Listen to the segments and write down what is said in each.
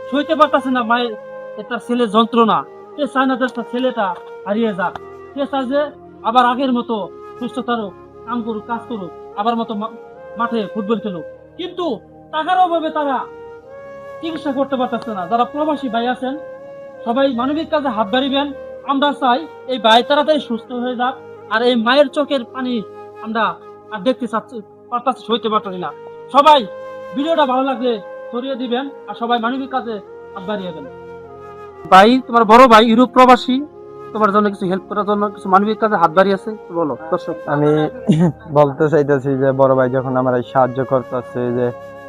সইতে পারতেছে না মায়ের একটা ছেলের যন্ত্রণা। সে চায় না যে তার ছেলেটা হারিয়ে যাক। সে চায় যে আবার আগের মতো সুস্থতার কাম করুক, কাজ করুক, আবার মতো মাঠে ফুটবল খেলুক। কিন্তু টাকার অভাবে তারা চিকিৎসা করতে পারতেছে না। যারা প্রবাসী ভাই আছেন সবাই মানবিক কাজে হাত বাড়িবেন। আমরা চাই এই ভাই তাড়াতাড়ি সুস্থ হয়ে যাক। আর এই মায়ের চোখের পানি আমরা আর দেখতে চাচ্ছি, পারতাছি, সইতে পারতাছি না। সবাই ভিডিওটা ভালো লাগলে ছড়িয়ে দিবেন আর সবাই মানবিক কাজে হাত বাড়িয়েবেন। ভাই, তোমার বড় ভাই ইউরোপ প্রবাসী, তোমার জন্য কিছু হেল্প করার জন্য কিছু মানবিক কাজে হাত বাড়িয়েছে, বলো দর্শক। আমি বলতে চাইতেছি যে বড় ভাই যখন আমার এই সাহায্য করতেছে, যে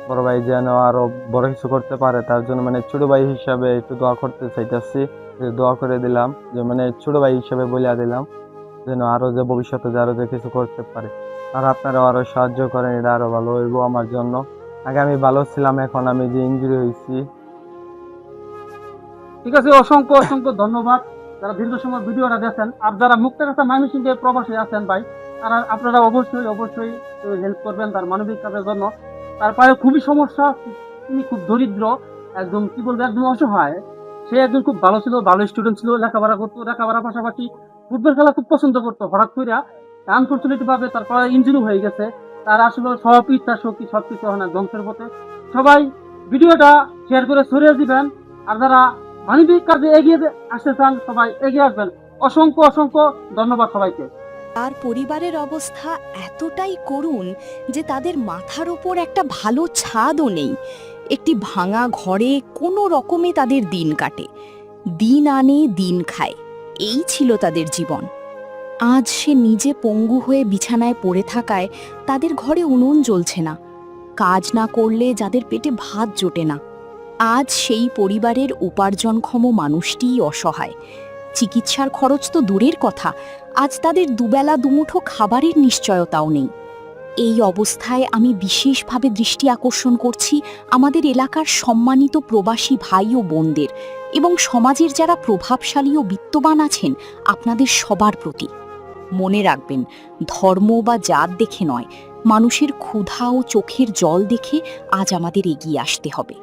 বড় ভাই যেন আরো বড় কিছু করতে পারে, তার জন্য মানে ছোট ভাই হিসাবে একটু দোয়া করতে চাইতেছি। যে দোয়া করে দিলাম, যে মানে ছোট ভাই হিসাবে বলে দিলাম যেন আরো যে ভবিষ্যতে যে আরো যে কিছু করতে পারে। আর আপনারাও আরো সাহায্য করেন, এটা আরো ভালো হইব আমার জন্য। আগে আমি ভালো ছিলাম, এখন আমি যে ইনজুরি হয়েছি। ঠিক আছে, অসংখ্য অসংখ্য ধন্যবাদ যারা দীর্ঘ সময় ভিডিওটা দেখেন। আর যারা মুক্তাগাছা ময়মনসিংহে প্রবাসী আছেন ভাই, তারা আপনারা অবশ্যই অবশ্যই হেল্প করবেন তার মানবিক কাজের জন্য। তার পায়ে খুবই সমস্যা, তিনি খুব দরিদ্র, একদম কি বলবো, একদম অসহায়। সে একজন খুব ভালো ছিল, ভালো স্টুডেন্ট ছিল, লেখাপড়া করতো, লেখাপড়ার পাশাপাশি ফুটবল খেলা খুব পছন্দ করতো। হঠাৎ করে আনফর্চুনেটলি ভাবে তার পায়ে ইঞ্জুরি হয়ে গেছে। তার আসলে সব ইচ্ছা শক্তি সবকিছু হয় না ধ্বংসের পথে। সবাই ভিডিওটা শেয়ার করে ছড়িয়ে দিবেন। আর যারা মানবিক কাজে এগিয়ে আসতে চান সবাই এগিয়ে আসবেন। অসংখ্য অসংখ্য ধন্যবাদ সবাইকে। তার পরিবারের অবস্থা এতটাই করুণ যে তাদের মাথার ওপর একটা ভালো ছাদও নেই। একটি ভাঙা ঘরে কোনো রকমে তাদের দিন কাটে, দিন আনে দিন খায়, এই ছিল তাদের জীবন। আজ সে নিজে পঙ্গু হয়ে বিছানায় পড়ে থাকায় তাদের ঘরে উনুন জ্বলছে না, কাজ না করলে যাদের পেটে ভাত জোটে না। আজ সেই পরিবারের উপার্জনক্ষম মানুষটিই অসহায়। চিকিৎসার খরচ তো দূরের কথা, আজ তাদের দুবেলা দুমুঠো খাবারের নিশ্চয়তাও নেই। এই অবস্থায় আমি বিশেষভাবে দৃষ্টি আকর্ষণ করছি আমাদের এলাকার সম্মানিত প্রবাসী ভাই ও বোনদের এবং সমাজের যারা প্রভাবশালী ও বিত্তবান আছেন আপনাদের সবার প্রতি। মনে রাখবেন, ধর্ম বা জাত দেখে নয়, মানুষের ক্ষুধা ও চোখের জল দেখে আজ আমাদের এগিয়ে আসতে হবে।